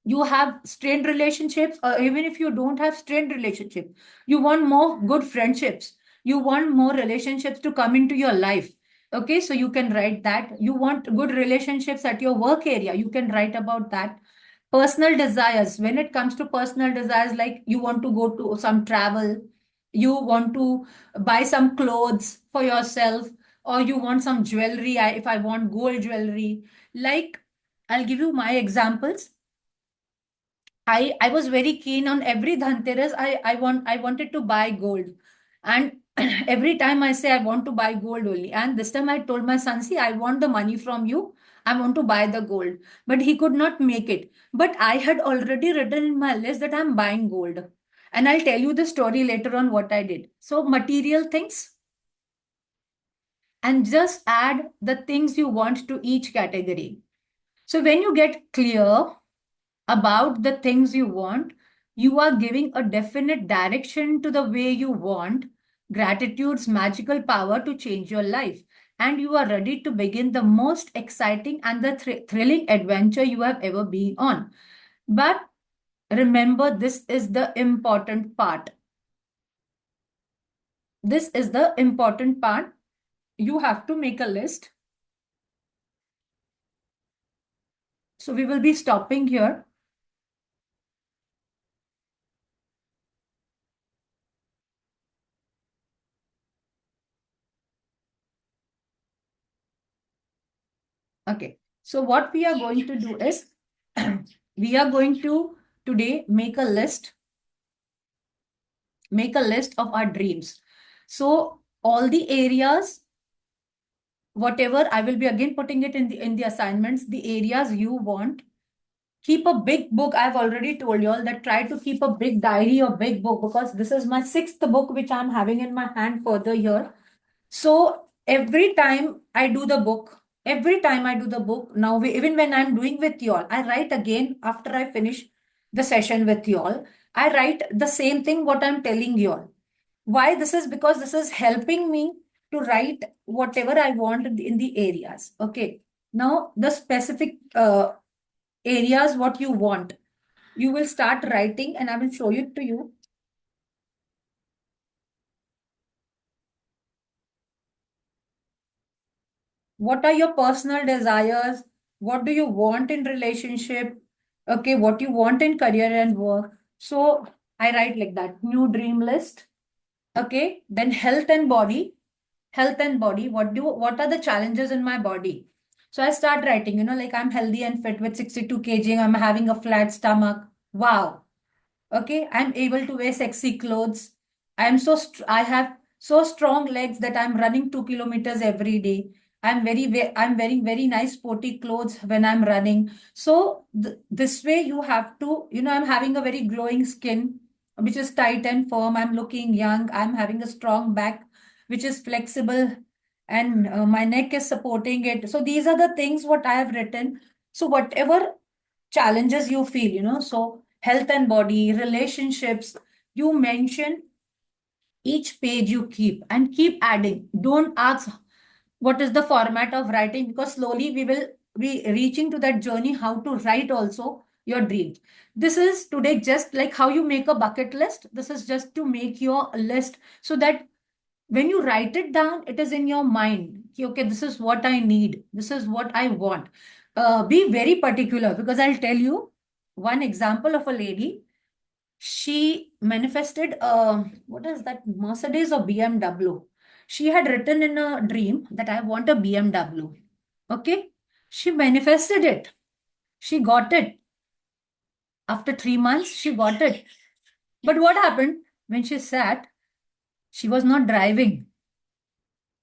you have strained relationships, or even if you don't have strained relationship, you want more good friendships. You want more relationships to come into your life. Okay, so you can write that. You want good relationships at your work area, you can write about that. Personal desires, when it comes to personal desires, like you want to go to some travel, you want to buy some clothes for yourself, or you want some jewelry. If I want gold jewelry, like, I'll give you my examples. I was very keen on every Dhanteras. I wanted to buy gold. And every time I say I want to buy gold only. And this time I told my son, see, I want the money from you. I want to buy the gold. But he could not make it. But I had already written in my list that I'm buying gold. And I'll tell you the story later on what I did. So material things, and just add the things you want to each category. So when you get clear about the things you want, you are giving a definite direction to the way you want gratitude's magical power to change your life. And you are ready to begin the most exciting and the thrilling adventure you have ever been on. But remember, this is the important part. This is the important part. You have to make a list. So we will be stopping here. Okay, so what we are going to do is we are going to today make a list of our dreams. So all the areas, whatever, I will be again putting it in the assignments, the areas you want. Keep a big book. I've already told you all that try to keep a big diary or big book, because this is my sixth book which I'm having in my hand further here. So every time I do the book, now even when I'm doing with you all, I write again after I finish the session with you all. I write the same thing what I'm telling you all. Why this is? Because this is helping me to write whatever I want in the areas. Okay. Now the specific areas what you want, you will start writing, and I will show it to you. What are your personal desires? What do you want in relationship? Okay, what you want in career and work. So I write like that, new dream list. Okay, then health and body. Health and body, what are the challenges in my body? So I start writing, like I'm healthy and fit with 62 kg, I'm having a flat stomach. Wow. Okay, I'm able to wear sexy clothes. I have so strong legs that I'm running 2 kilometers every day. I'm wearing very nice sporty clothes when I'm running. So this way you have to, I'm having a very glowing skin, which is tight and firm. I'm looking young. I'm having a strong back, which is flexible, and my neck is supporting it. So these are the things what I have written. So whatever challenges you feel, so health and body, relationships, you mention each page, you keep and keep adding. Don't ask what is the format of writing, because slowly we will be reaching to that journey how to write also your dreams. This is today just like how you make a bucket list. This is just to make your list, so that when you write it down, it is in your mind. Okay, this is what I need. This is what I want. Be very particular, because I'll tell you one example of a lady. she manifested what is that, Mercedes or BMW. She had written in a dream that I want a BMW. Okay. She manifested it. She got it. After 3 months, she got it. But what happened when she sat? She was not driving.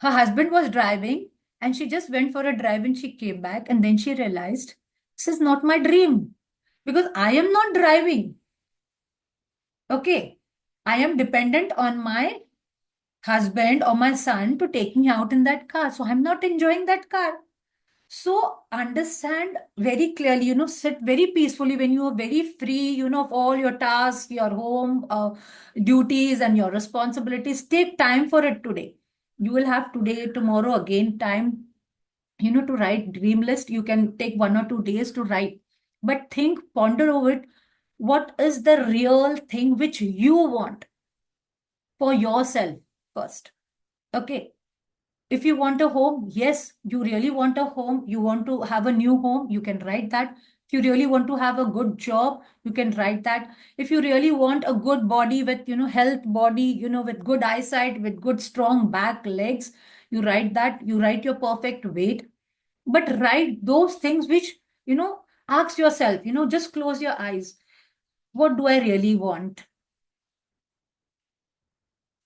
Her husband was driving, and she just went for a drive and she came back. And then she realized this is not my dream because I am not driving. Okay. I am dependent on my husband or my son to take me out in that car. So I'm not enjoying that car. So understand very clearly, sit very peacefully when you are very free, of all your tasks, your home duties and your responsibilities. Take time for it today. You will have today, tomorrow again time, to write dream list. You can take 1 or 2 days to write, but think, ponder over it. What is the real thing which you want for yourself first? Okay. If you want a home, yes, you really want a home, you want to have a new home, you can write that. If you really want to have a good job, you can write that. If you really want a good body with, health body, with good eyesight, with good strong back, legs, you write that. You write your perfect weight. But write those things which, ask yourself, just close your eyes. What do I really want?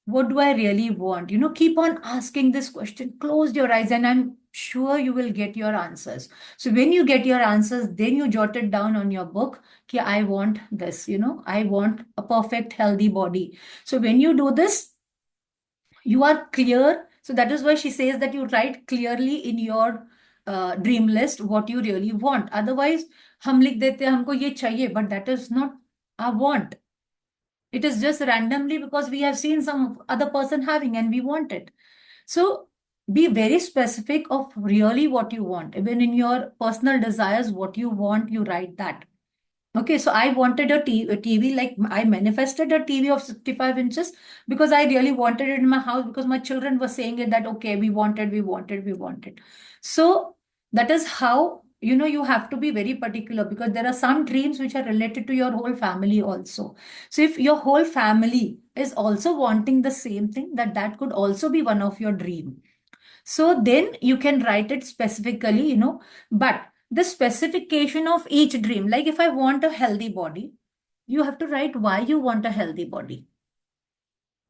What do I really want? Keep on asking this question. Close your eyes, and I'm sure you will get your answers. So when you get your answers, then you jot it down on your book. Okay, I want this, I want a perfect, healthy body. So when you do this, you are clear. So that is why she says that you write clearly in your dream list what you really want. Otherwise, हम लिख देते हैं हमको ये चाहिए, but that is not our want. It is just randomly because we have seen some other person having and we want it. So be very specific of really what you want. Even in your personal desires, what you want, you write that. Okay, so I wanted a TV, like I manifested a TV of 65 inches because I really wanted it in my house because my children were saying it that, okay, we wanted, we wanted, we wanted. So that is how, you have to be very particular because there are some dreams which are related to your whole family also. So if your whole family is also wanting the same thing, that could also be one of your dream. So then you can write it specifically, but the specification of each dream, like if I want a healthy body, you have to write why you want a healthy body.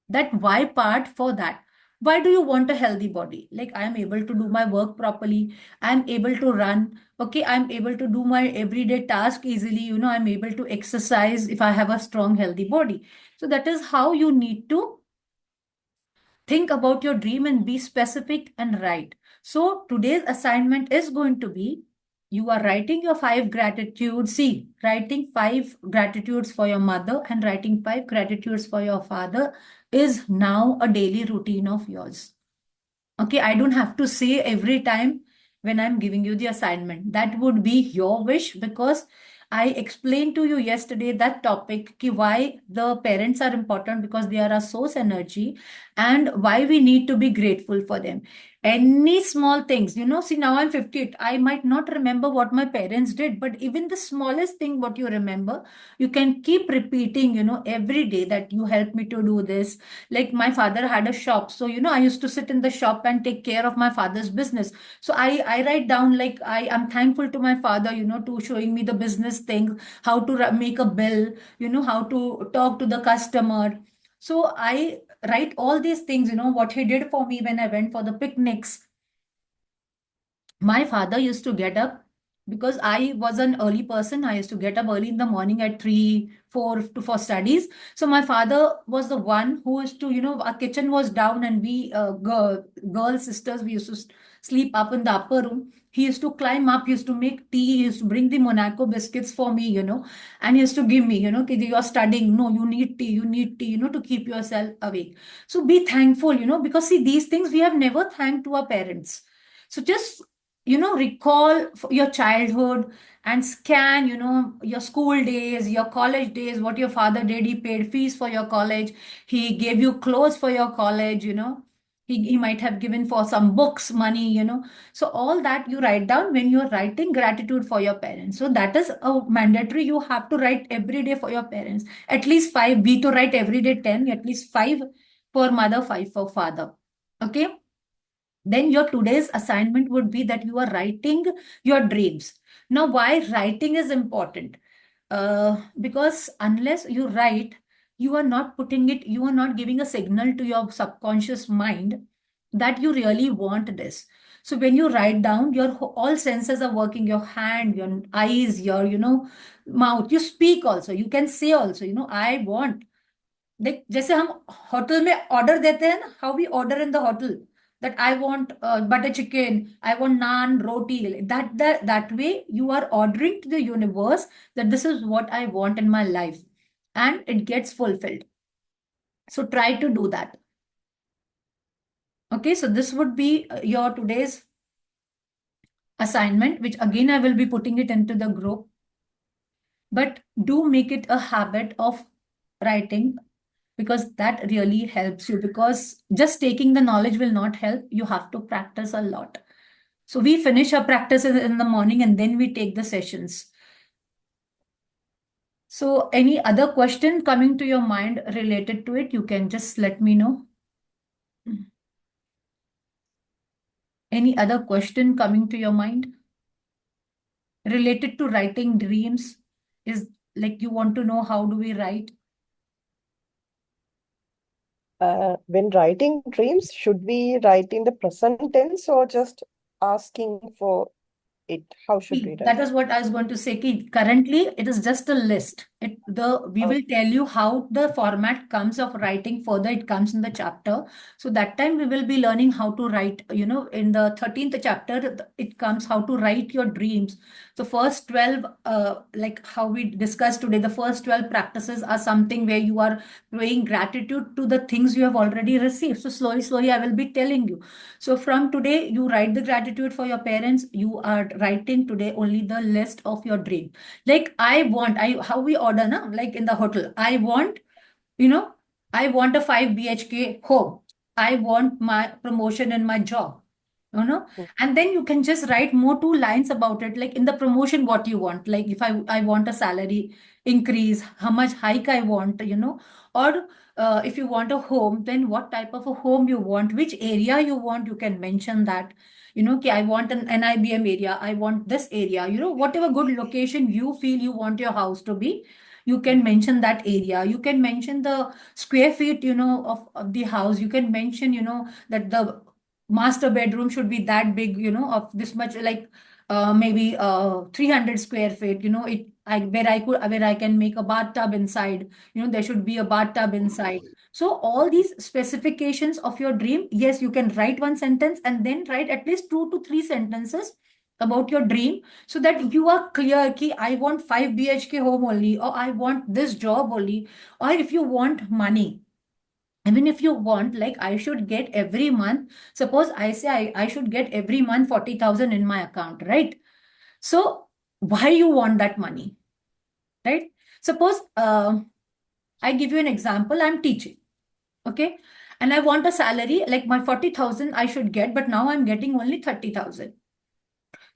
That why part for that. Why do you want a healthy body? Like I am able to do my work properly. I'm able to run. Okay. I'm able to do my everyday task easily. I'm able to exercise if I have a strong, healthy body. So that is how you need to think about your dream and be specific and write. So today's assignment is going to be you are writing your 5 gratitudes. See, writing 5 gratitudes for your mother and writing 5 gratitudes for your father is now a daily routine of yours. Okay, I don't have to say every time when I'm giving you the assignment. That would be your wish because I explained to you yesterday that topic ki why the parents are important because they are a source energy and why we need to be grateful for them. Any small things, see now I'm 58. I might not remember what my parents did, but even the smallest thing what you remember, you can keep repeating, every day that you helped me to do this. Like my father had a shop. So, I used to sit in the shop and take care of my father's business. So I write down like I am thankful to my father, to showing me the business things, how to make a bill, how to talk to the customer. So I write all these things, what he did for me when I went for the picnics. My father used to get up because I was an early person. I used to get up early in the morning at 3, 4 for studies. So my father was the one who used to, our kitchen was down and we, girl sisters, we used to sleep up in the upper room. He used to climb up, he used to make tea, he used to bring the Monaco biscuits for me, and he used to give me, "Ki you are studying. No, you need tea, to keep yourself awake." So be thankful, because see, these things we have never thanked to our parents. So just recall your childhood and scan, your school days, your college days, what your father did. He paid fees for your college. He gave you clothes for your college, He might have given for some books, money, So all that you write down when you're writing gratitude for your parents. So that is a mandatory. You have to write every day for your parents. At least five. We to write every day 10, at least five for mother, five for father. Okay. Then your today's assignment would be that you are writing your dreams. Now, why writing is important? Because unless you write, you are not putting it, you are not giving a signal to your subconscious mind that you really want this. So when you write down, your all senses are working, your hand, your eyes, your, mouth, you speak also, you can say also, I want. देख जैसे हम hotel में order देते हैं ना, how we order in the hotel, that I want butter chicken, I want naan, roti. That way you are ordering to the universe that this is what I want in my life, and it gets fulfilled. So try to do that. Okay, so this would be your today's assignment, which again I will be putting it into the group. But do make it a habit of writing, because that really helps you, because just taking the knowledge will not help. You have to practice a lot. So we finish our practices in the morning and then we take the sessions. So any other question coming to your mind related to it, you can just let me know. Any other question coming to your mind related to writing dreams? Is like you want to know how do we write? When writing dreams, should we write in the present tense or just asking for it? How should we That write? is what I was going to say. Currently, it is just a list. We will tell you how the format comes of writing further. It comes in the chapter. So that time we will be learning how to write. In the 13th chapter, it comes how to write your dreams. The first 12, like how we discussed today, the first 12 practices are something where you are showing gratitude to the things you have already received. So slowly, I will be telling you. So from today, you write the gratitude for your parents. You are writing today only the list of your dream. Like how we order, na? Like in the hotel. You know, I want a 5 BHK home. I want my promotion in my job. Mm. And then you can just write more two lines about it, like in the promotion what you want, like if I want a salary increase, how much hike I want, or if you want a home, then what type of a home you want, which area you want, you can mention that. Okay, I want an NIBM area, I want this area, whatever good location you feel you want your house to be, you can mention that area. You can mention the square feet, of the house. You can mention, that the master bedroom should be that big, of this much, like maybe 300 square feet, where I can make a bathtub inside, there should be a bathtub inside. So all these specifications of your dream, yes, you can write one sentence and then write at least 2 to 3 sentences about your dream, so that you are clear ki I want 5 BHK home only, or I want this job only. Or if you want money, even if you want, like I should get every month, suppose I say I should get every month 40,000 in my account, right? So why you want that money, right? Suppose I give you an example. I'm teaching, okay, and I want a salary like my 40,000 I should get, but now I'm getting only 30,000.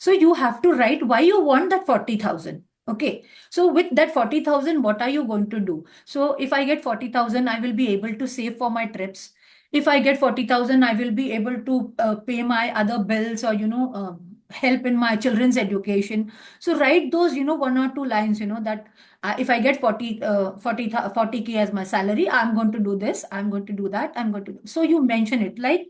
So you have to write why you want that 40,000. Okay. So with that 40,000, what are you going to do? So if I get 40,000, I will be able to save for my trips. If I get 40,000, I will be able to pay my other bills, or, help in my children's education. So write those, 1 or 2 lines, that if I get 40K as my salary, I'm going to do this, I'm going to do that, I'm going to do. So you mention it. Like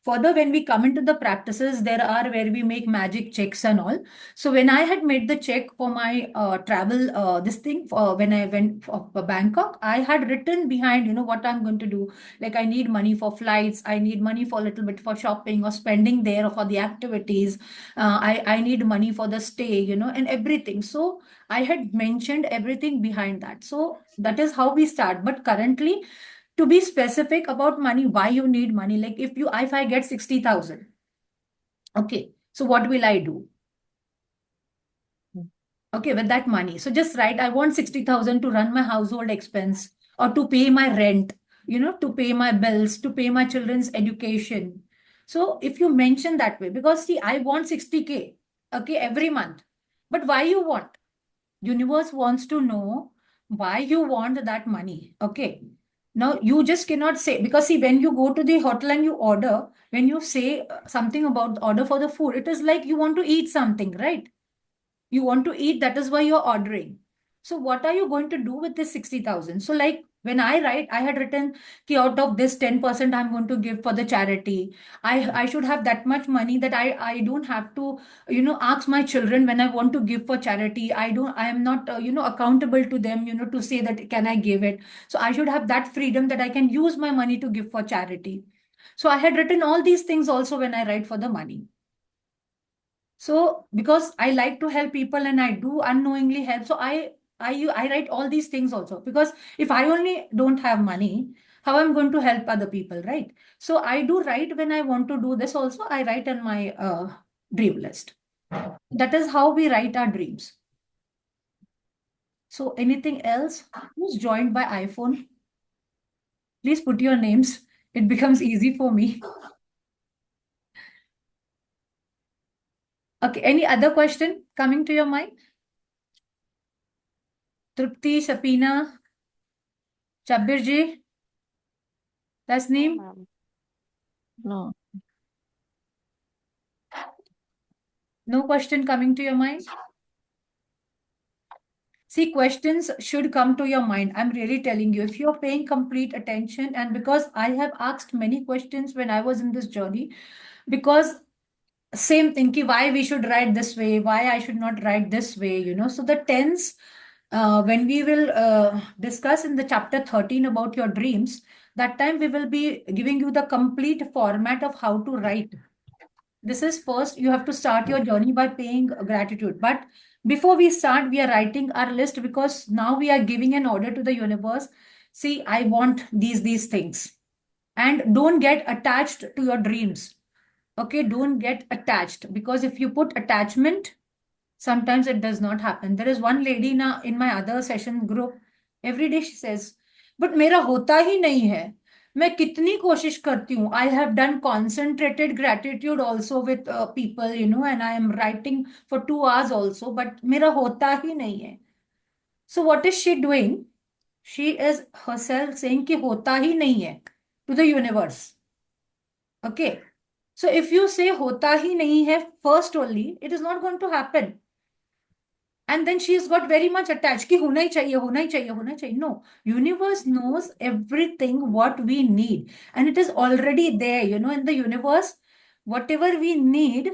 further, when we come into the practices, there are where we make magic checks and all. So when I had made the check for my travel, this thing, when I went for Bangkok, I had written behind, what I'm going to do. Like I need money for flights, I need money for a little bit for shopping or spending there or for the activities. I need money for the stay, and everything. So I had mentioned everything behind that. So that is how we start. But currently, to be specific about money, why you need money, like if I get 60,000, okay, so what will I do? Mm. Okay, with that money, so just write I want 60,000 to run my household expense, or to pay my rent, to pay my bills, to pay my children's education. So if you mention that way, because see, I want 60K, okay, every month. But why you want? Universe wants to know why you want that money. Okay. Now you just cannot say, because see, when you go to the hotel and you order, when you say something about order for the food, it is like you want to eat something, right? You want to eat, that is why you're ordering. So what are you going to do with this 60,000? So like when I write, I had written ki out of this 10% I'm going to give for the charity. I should have that much money that I don't have to ask my children when I want to give for charity. I am not accountable to them to say that can I give it. So I should have that freedom that I can use my money to give for charity. So I had written all these things also when I write for the money. So because I like to help people and I do unknowingly help, so I write all these things also, because if I only don't have money, how I'm going to help other people, right? So I do write when I want to do this also. I write in my dream list. That is how we write our dreams. So anything else? Who's joined by iPhone? Please put your names. It becomes easy for me. Okay. Any other question coming to your mind? Trupti, Shapina, Chabir last No, name? ma'am. No. No question coming to your mind? See, questions should come to your mind. I'm really telling you, if you're paying complete attention, and because I have asked many questions when I was in this journey, because same thing, ki why we should write this way, why I should not write this way. So the tense, when we will discuss in the chapter 13 about your dreams, that time we will be giving you the complete format of how to write. This is first, you have to start your journey by paying gratitude. But before we start, we are writing our list, because now we are giving an order to the universe. See, I want these things. And don't get attached to your dreams. Okay, don't get attached, because if you put attachment, sometimes it does not happen. There is one lady now in my other session group. Every day she says, but मेरा होता ही नहीं है. मैं कितनी कोशिश करती हूँ. I have done concentrated gratitude also with people, and I am writing for 2 hours also, but मेरा होता ही नहीं है. So what is she doing? She is herself saying कि होता ही नहीं है to the universe. Okay. So if you say होता ही नहीं है first only, it is not going to happen. And then she's got very much attached कि होना ही चाहिए, होना ही चाहिए, होना ही चाहिए. No, universe knows everything what we need, and it is already there. In the universe, whatever we need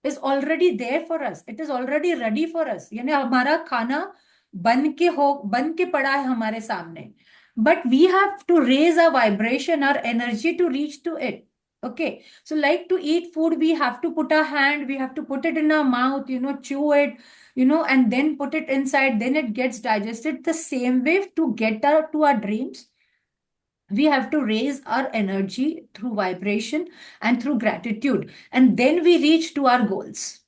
is already there for us. It is already ready for us. यानी हमारा खाना बन के पड़ा है हमारे सामने. But we have to raise our vibration, our energy to reach to it. Okay. So like to eat food, we have to put our hand, we have to put it in our mouth, chew it, and then put it inside, then it gets digested. The same way, to get to our dreams, we have to raise our energy through vibration and through gratitude, and then we reach to our goals.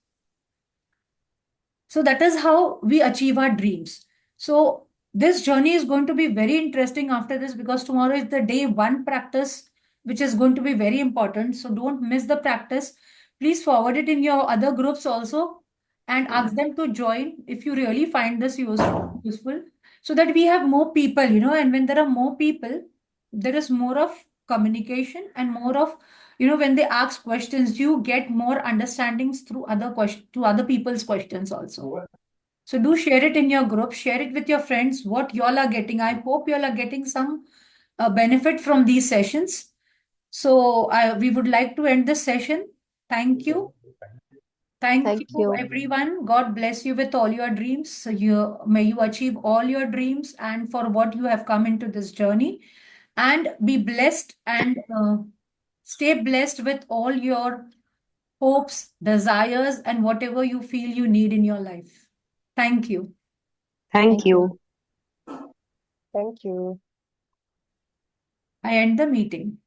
So that is how we achieve our dreams. So this journey is going to be very interesting after this, because tomorrow is the day one practice, which is going to be very important. So don't miss the practice. Please forward it in your other groups also, and ask them to join if you really find this useful, so that we have more people, and when there are more people, there is more of communication and more of, when they ask questions, you get more understandings through other people's questions also. So do share it in your group, share it with your friends, what y'all are getting. I hope y'all are getting some benefit from these sessions. So we would like to end this session. Thank you. Thank Thank you, you. everyone. God bless you with all your dreams. So may you achieve all your dreams, and for what you have come into this journey. And be blessed, and stay blessed with all your hopes, desires, and whatever you feel you need in your life. Thank you. Thank you. Thank you. I end the meeting.